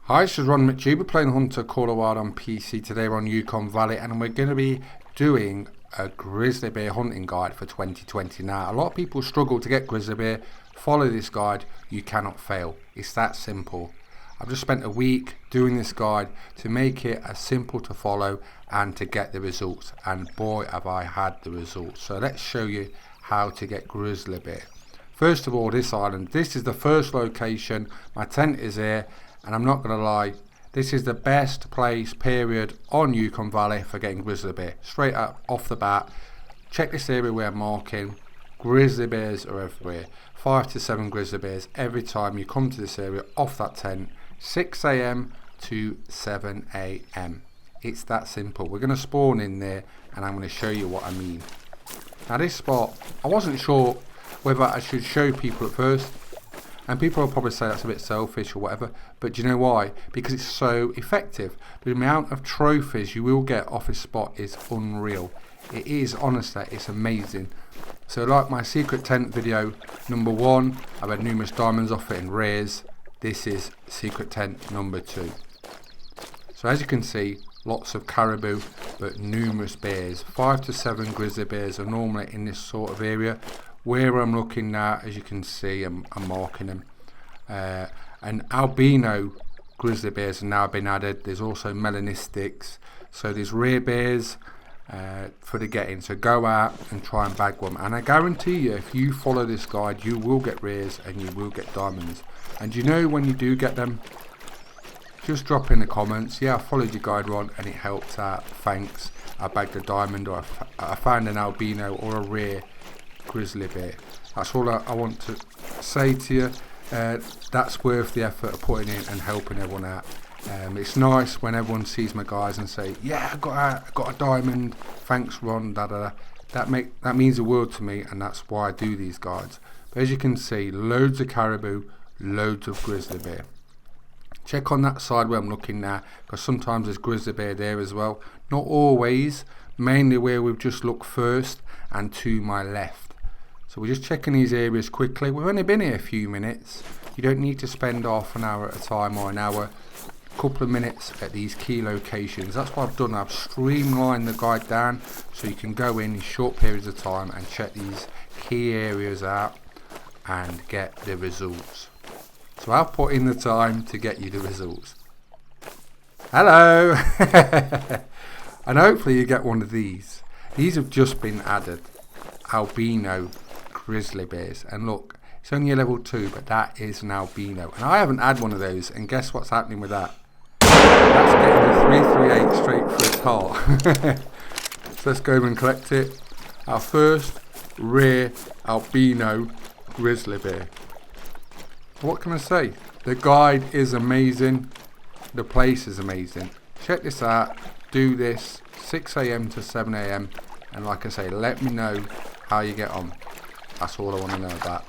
Hi, this is Ron McTuber playing Hunter Call of Wild on PC. Today we're on Yukon Valley and we're going to be doing a grizzly bear hunting guide for 2020. Now, a lot of people struggle to get grizzly bear. Follow this guide, you cannot fail. It's that simple. I've just spent a week doing this guide to make it as simple to follow and to get the results. And boy, have I had the results. So let's show you how to get grizzly bear. First of all, this island. This is the first location. My tent is here. And I'm not going to lie, this is the best place, period, on Yukon Valley for getting grizzly bear. Straight up, off the bat, check this area we're marking. Grizzly bears are everywhere. 5 to 7 grizzly bears every time you come to this area off that tent. 6 AM to 7 AM. It's that simple. We're going to spawn in there and I'm going to show you what I mean. Now this spot, I wasn't sure whether I should show people at first. And people will probably say that's a bit selfish or whatever, but do you know why? Because it's so effective. The amount of trophies you will get off this spot is unreal. It is, honestly, it's amazing. So like my secret tent video number 1, I've had numerous diamonds off it and rares. This is secret tent number 2. So as you can see, lots of caribou, but numerous bears. 5 to 7 grizzly bears are normally in this sort of area. Where I'm looking now, as you can see, I'm marking them. And albino grizzly bears have now been added. There's also melanistics. So there's rare bears for the getting. So go out and try and bag one. And I guarantee you, if you follow this guide, you will get rares and you will get diamonds. And you know when you do get them, just drop in the comments. Yeah, I followed your guide, Ron, and it helped out. Thanks. I bagged a diamond, or I found an albino or a rare grizzly bear. That's all I want to say to you. That's worth the effort of putting in and helping everyone out. It's nice when everyone sees my guys and say, yeah, I got a diamond, thanks Ron, da da da. That means the world to me, and that's why I do these guides. But as you can see, loads of caribou, loads of grizzly bear. Check on that side where I'm looking now, because sometimes there's grizzly bear there as well. Not always, mainly where we've just looked first and to my left. So we're just checking these areas quickly. We've only been here a few minutes. You don't need to spend half an hour at a time or an hour, a couple of minutes at these key locations. That's what I've done. I've streamlined the guide down so you can go in short periods of time and check these key areas out and get the results. So I've put in the time to get you the results. Hello! And hopefully you get one of these. These have just been added. Albino grizzly bears, and look, it's only a level 2, but that is an albino, and I haven't had one of those. And guess what's happening with that? That's getting a 338 straight for its heart. So let's go over and collect it. Our first rare albino grizzly bear. What can I say? The guide is amazing, the place is amazing. Check this out. Do this 6 AM to 7 AM, and like I say, let me know how you get on. That's all I want to know about.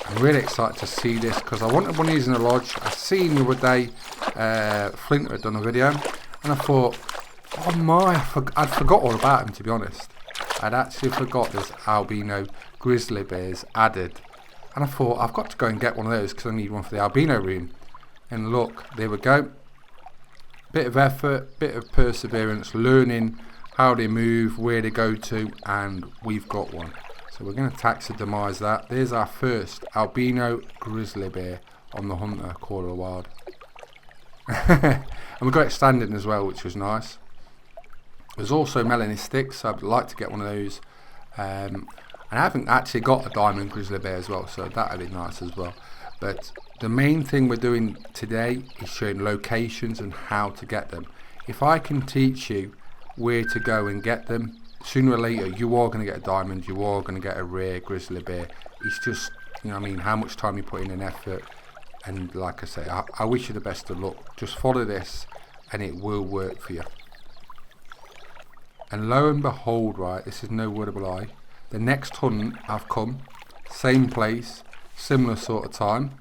I'm really excited to see this because I wanted one of these in a lodge. I seen the other day Flint had done a video and I thought, oh my, I'd forgot all about him, to be honest. I'd actually forgot there's albino grizzly bears added, and I thought I've got to go and get one of those because I need one for the albino room. And look, there we go. Bit of effort, bit of perseverance, learning how they move, where they go to, and we've got one. So we're going to taxidermise that. There's our first albino grizzly bear on the Hunter Call of Wild. And we got it standing as well, which was nice. There's also melanistics, so I'd like to get one of those. And I haven't actually got a diamond grizzly bear as well, so that would be nice as well. But the main thing we're doing today is showing locations and how to get them. If I can teach you where to go and get them, sooner or later you are going to get a diamond, you are going to get a rare grizzly bear. It's just, you know what I mean, how much time you put in an effort. And like I say, I wish you the best of luck. Just follow this and it will work for you. And lo and behold, right, this is no word of a lie, the next hunt I've come, same place, similar sort of time.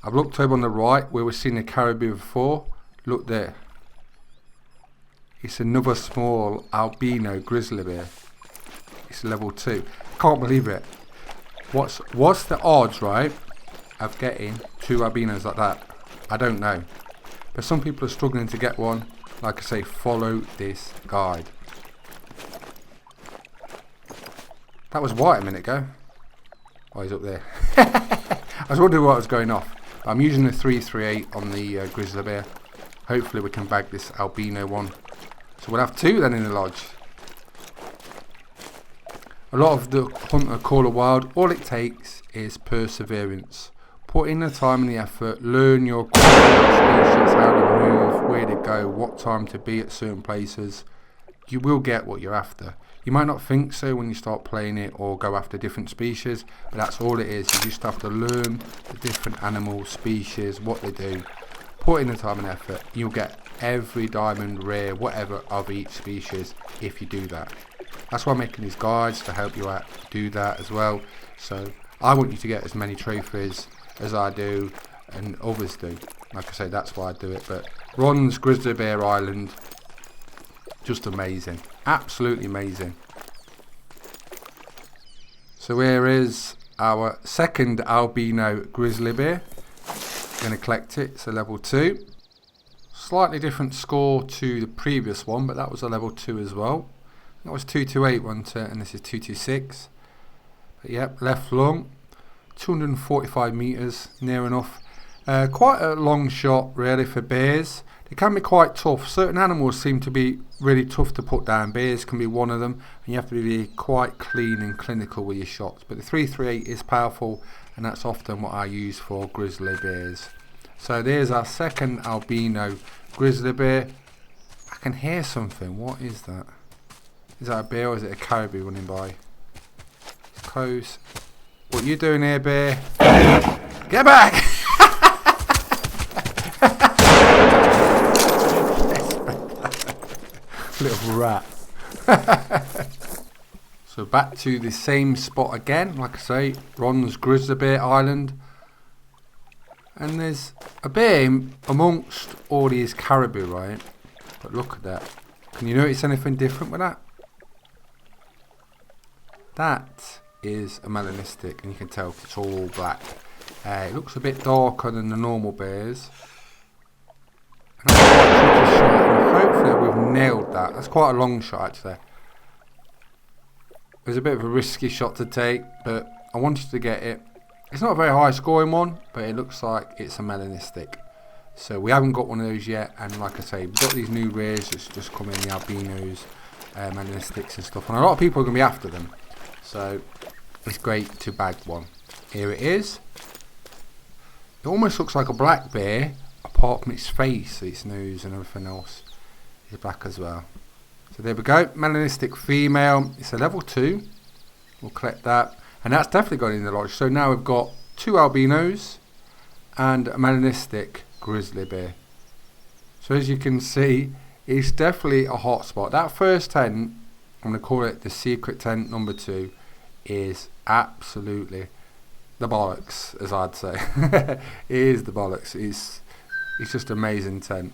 I've looked over on the right where we've seen the caribou before. Look there. It's another small albino grizzly bear. It's level 2. Can't believe it. What's the odds, right? of getting 2 albinos like that? I don't know. But some people are struggling to get one. Like I say, follow this guide. That was white a minute ago. Oh, he's up there. I was wondering what was going off. I'm using the 338 on the Grizzly Bear. Hopefully we can bag this albino one. So we'll have 2 then in the lodge. A lot of the hunter call a wild, all it takes is perseverance. Put in the time and the effort, learn your species, how to move, where to go, what time to be at certain places. You will get what you're after. You might not think so when you start playing it or go after different species, but that's all it is. You just have to learn the different animal species, what they do. Put in the time and effort, you'll get every diamond, rare, whatever of each species if you do that. That's why I'm making these guides, to help you out do that as well. So I want you to get as many trophies as I do and others do. Like I say, that's why I do it. But Ron's Grizzly Bear Island, just amazing, absolutely amazing. So here is our second albino grizzly bear. Going to collect it. It's a level 2. Slightly different score to the previous one, but that was a level 2 as well. That was 228, wasn't it? And this is 226. But yep, left lung, 245 meters, near enough. Quite a long shot really for bears. They can be quite tough. Certain animals seem to be really tough to put down. Bears can be one of them, and you have to be quite clean and clinical with your shots. But the 338 is powerful, and that's often what I use for grizzly bears. So there's our second albino grizzly bear. I can hear something. What is that? Is that a bear or is it a caribou running by? It's close. What are you doing here, bear? Get back! Little rat. So back to the same spot again. Like I say, Ron's Grizzly Bear Island. And there's a bear amongst all these caribou, right? But look at that. Can you notice anything different with that? That is a melanistic, and you can tell it's all black. It looks a bit darker than the normal bears. And hopefully we've nailed that. That's quite a long shot actually. It was a bit of a risky shot to take, but I wanted to get it. It's not a very high scoring one, but it looks like it's a melanistic. So we haven't got one of those yet, and like I say, we've got these new rares that's just come in, the albinos, melanistics and stuff, and a lot of people are going to be after them. So it's great to bag one. Here it is. It almost looks like a black bear, apart from its face, its nose and everything else is black as well. So there we go, melanistic female. It's a level 2. We'll collect that, and that's definitely got in the lodge. So now we've got 2 albinos and a melanistic grizzly bear. So as you can see, it's definitely a hot spot. That first tent, I'm going to call it the secret tent number 2, is absolutely the bollocks, as I'd say. It is the bollocks. It's just an amazing tent.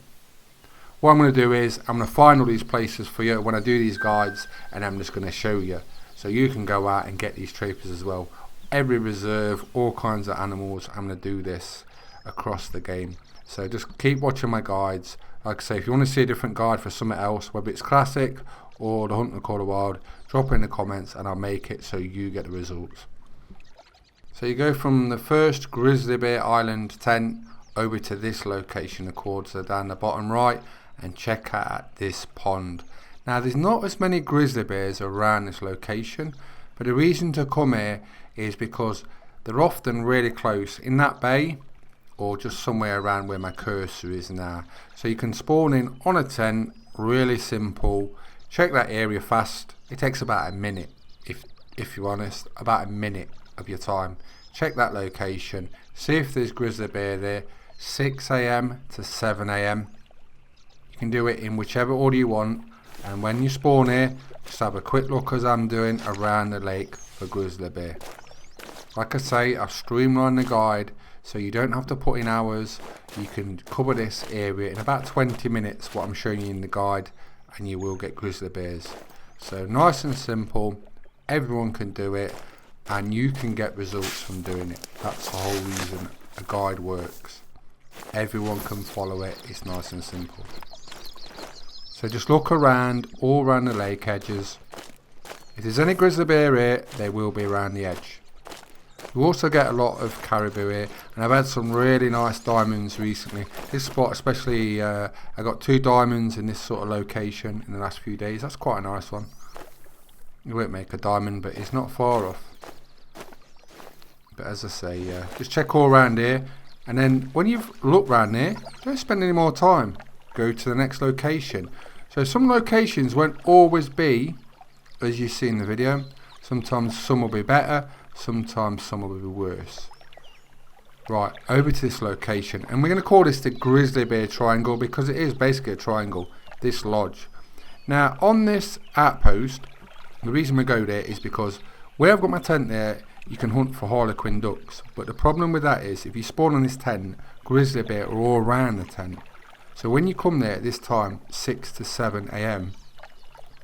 What I'm going to do is I'm going to find all these places for you when I do these guides, and I'm just going to show you so you can go out and get these trophies as well. Every reserve, all kinds of animals. I'm going to do this across the game. So just keep watching my guides. Like I say, if you want to see a different guide for something else, whether it's classic or the Hunter Call of Wild, drop it in the comments and I'll make it so you get the results. So you go from the first Grizzly Bear Island tent over to this location, the cords are down the bottom right, and check out this pond. Now there's not as many grizzly bears around this location, but the reason to come here is because they're often really close in that bay or just somewhere around where my cursor is now. So you can spawn in on a tent, really simple. Check that area fast. It takes about a minute, if you're honest, about a minute of your time. Check that location, see if there's grizzly bear there. 6 AM to 7 AM. You can do it in whichever order you want, and when you spawn here, just have a quick look as I'm doing around the lake for grizzly bear. Like I say, I've streamlined the guide so you don't have to put in hours. You can cover this area in about 20 minutes, what I'm showing you in the guide, and you will get grizzly bears. So nice and simple, everyone can do it. and you can get results from doing it. That's the whole reason a guide works. Everyone can follow it. It's nice and simple. So just look around, all around the lake edges. If there's any grizzly bear here, they will be around the edge. You also get a lot of caribou here, and I've had some really nice diamonds recently. This spot especially, I got 2 diamonds in this sort of location in the last few days. That's quite a nice one. You won't make a diamond, but it's not far off. But as I say, just check all around here, and then when you've looked around here, don't spend any more time. Go to the next location. So some locations won't always be as you see in the video. Sometimes some will be better, sometimes some will be worse. Right, over to this location, and we're going to call this the Grizzly Bear Triangle because it is basically a triangle, this lodge. Now on this outpost, the reason we go there is because where I've got my tent there, you can hunt for harlequin ducks, but the problem with that is if you spawn on this tent, grizzly bear are all around the tent. So when you come there at this time, 6 to 7 AM,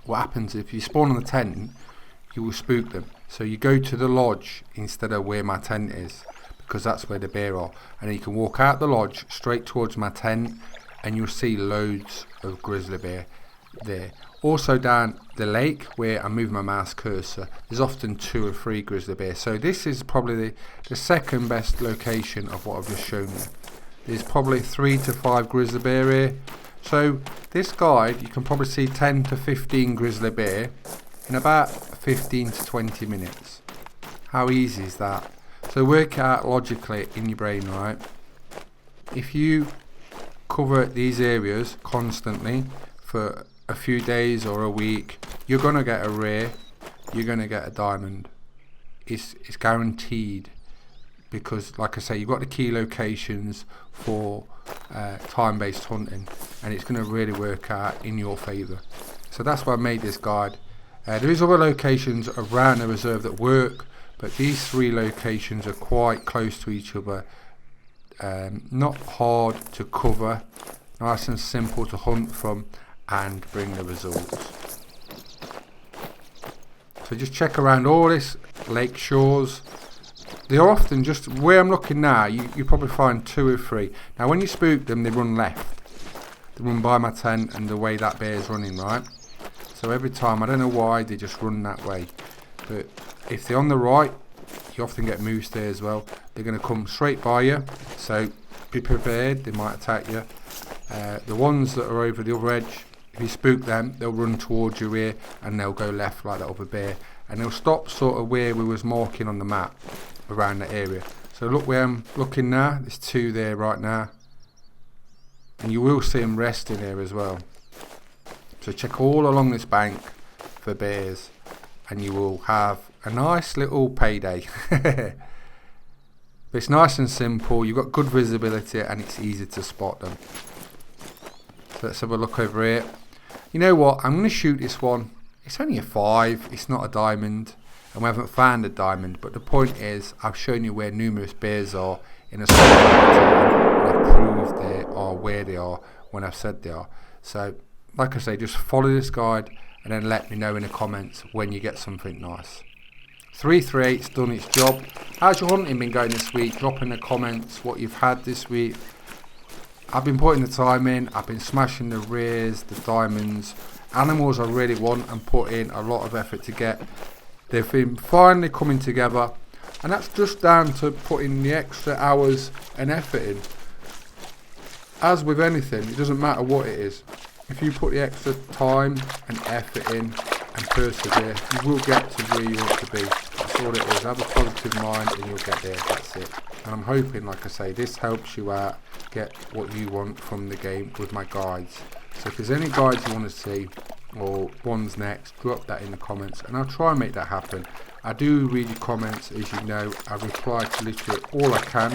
what happens if you spawn on the tent, you will spook them. So you go to the lodge instead of where my tent is, because that's where the bear are. And you can walk out the lodge straight towards my tent, and you'll see loads of grizzly bear there. Also down the lake where I'm moving my mouse cursor, there's often 2 or 3 grizzly bears. So this is probably the second best location of what I've just shown you. There's probably 3 to 5 grizzly bear here. So this guide, you can probably see 10 to 15 grizzly bear in about 15 to 20 minutes. How easy is that? So work out logically in your brain, right? If you cover these areas constantly for a few days or a week, you're going to get a rare, you're going to get a diamond. It's guaranteed, because like I say, you've got the key locations for time-based hunting, and it's going to really work out in your favour. So that's why I made this guide. There is other locations around the reserve that work, but these 3 locations are quite close to each other. Not hard to cover, nice and simple to hunt from and bring the results. So just check around all this lake shores. They are often just where I'm looking now, you probably find 2 or 3. Now when you spook them, they run left. They run by my tent and the way that bear's running, right? So every time, I don't know why, they just run that way. But if they're on the right, you often get moose there as well. They're going to come straight by you, so be prepared, they might attack you. The ones that are over the other edge, if you spook them, they'll run towards you here and they'll go left like that other bear. And they'll stop sort of where we was marking on the map around the area. So look where I'm looking now, there's 2 there right now. And you will see them resting there as well. So check all along this bank for bears and you will have a nice little payday. But it's nice and simple, you've got good visibility and it's easy to spot them. So let's have a look over here. You know what, I'm going to shoot this one. It's only a 5, it's not a diamond, and we haven't found a diamond, but the point is I've shown you where numerous bears are in a small amount of time, and I've proved they are where they are when I've said they are. So like I say, just follow this guide and then let me know in the comments when you get something nice. 338's done its job. How's your hunting been going this week? Drop in the comments what you've had this week. I've been putting the time in, I've been smashing the rares, the diamonds, animals I really want and put in a lot of effort to get. They've been finally coming together, and that's just down to putting the extra hours and effort in. As with anything, it doesn't matter what it is. If you put the extra time and effort in and persevere, you will get to where you want to be. That's all it is. Have a positive mind and you'll get there. That's it. And I'm hoping, like I say, this helps you out, get what you want from the game with my guides. So if there's any guides you want to see or ones next, drop that in the comments and I'll try and make that happen. I do read your comments, as you know. I reply to literally all I can.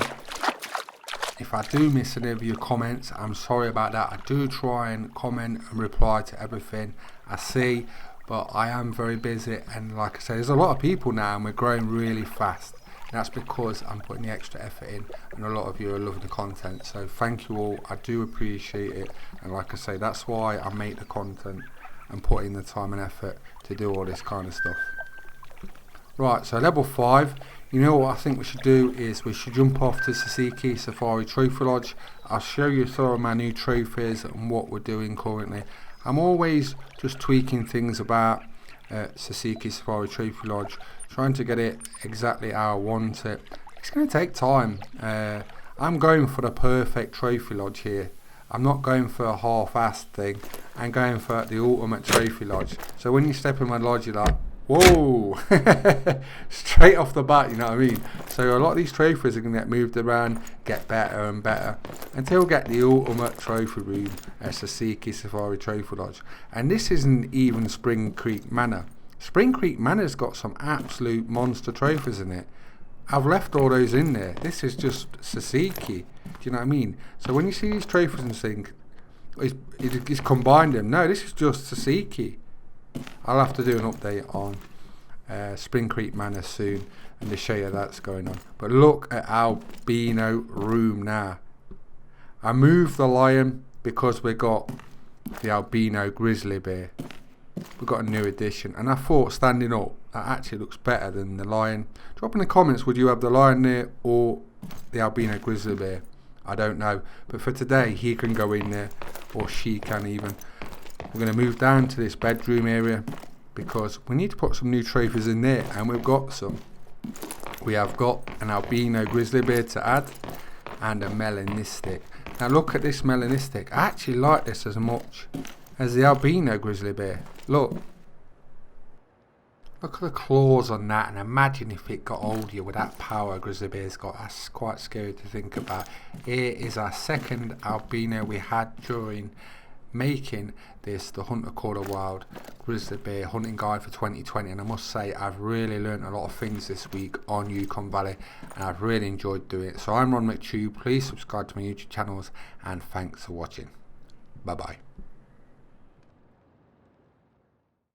If I do miss any of your comments, I'm sorry about that. I do try and comment and reply to everything I see, but I am very busy, and like I say, there's a lot of people now and we're growing really fast. And that's because I'm putting the extra effort in and a lot of you are loving the content. So thank you all, I do appreciate it, and like I say, that's why I make the content and put in the time and effort to do all this kind of stuff. Right, so level 5, you know what I think we should do is we should jump off to Sasiki Safari Trophy Lodge. I'll show you some of my new trophies and what we're doing currently. I'm always just tweaking things about Sasiki Safari Trophy Lodge, trying to get it exactly how I want it. It's going to take time. I'm going for the perfect trophy lodge here. I'm not going for a half-assed thing. I'm going for the ultimate trophy lodge. So when you step in my lodge, you're like, whoa, straight off the bat, you know what I mean? So a lot of these trophies are going to get moved around, get better and better, until we get the ultimate trophy room at Sasiki Safari Trophy Lodge. And this isn't even Spring Creek Manor. Spring Creek Manor's got some absolute monster trophies in it. I've left all those in there. This is just Sasiki. Do you know what I mean? So when you see these trophies and think, he's combined them. No, this is just Sasiki. I'll have to do an update on Spring Creek Manor soon and to show you that's going on. But look at albino room now. I moved the lion because we got the albino grizzly bear. We've got a new addition, and I thought standing up that actually looks better than the lion. Drop in the comments, would you have the lion there or the albino grizzly bear? I don't know, but for today he can go in there, or she can even. We're going to move down to this bedroom area because we need to put some new trophies in there, and we've got some. We have got an albino grizzly bear to add and a melanistic. Now look at this melanistic. I actually like this as much as the albino grizzly bear. Look at the claws on that, and imagine if it got older with that power grizzly bear's got. That's quite scary to think about. Here is our second albino we had during making this, the Hunter Call of Wild Grizzly Bear Hunting Guide for 2020, and I must say I've really learned a lot of things this week on Yukon Valley, and I've really enjoyed doing it. So I'm Ron McTube. Please subscribe to my YouTube channels, and thanks for watching. Bye bye.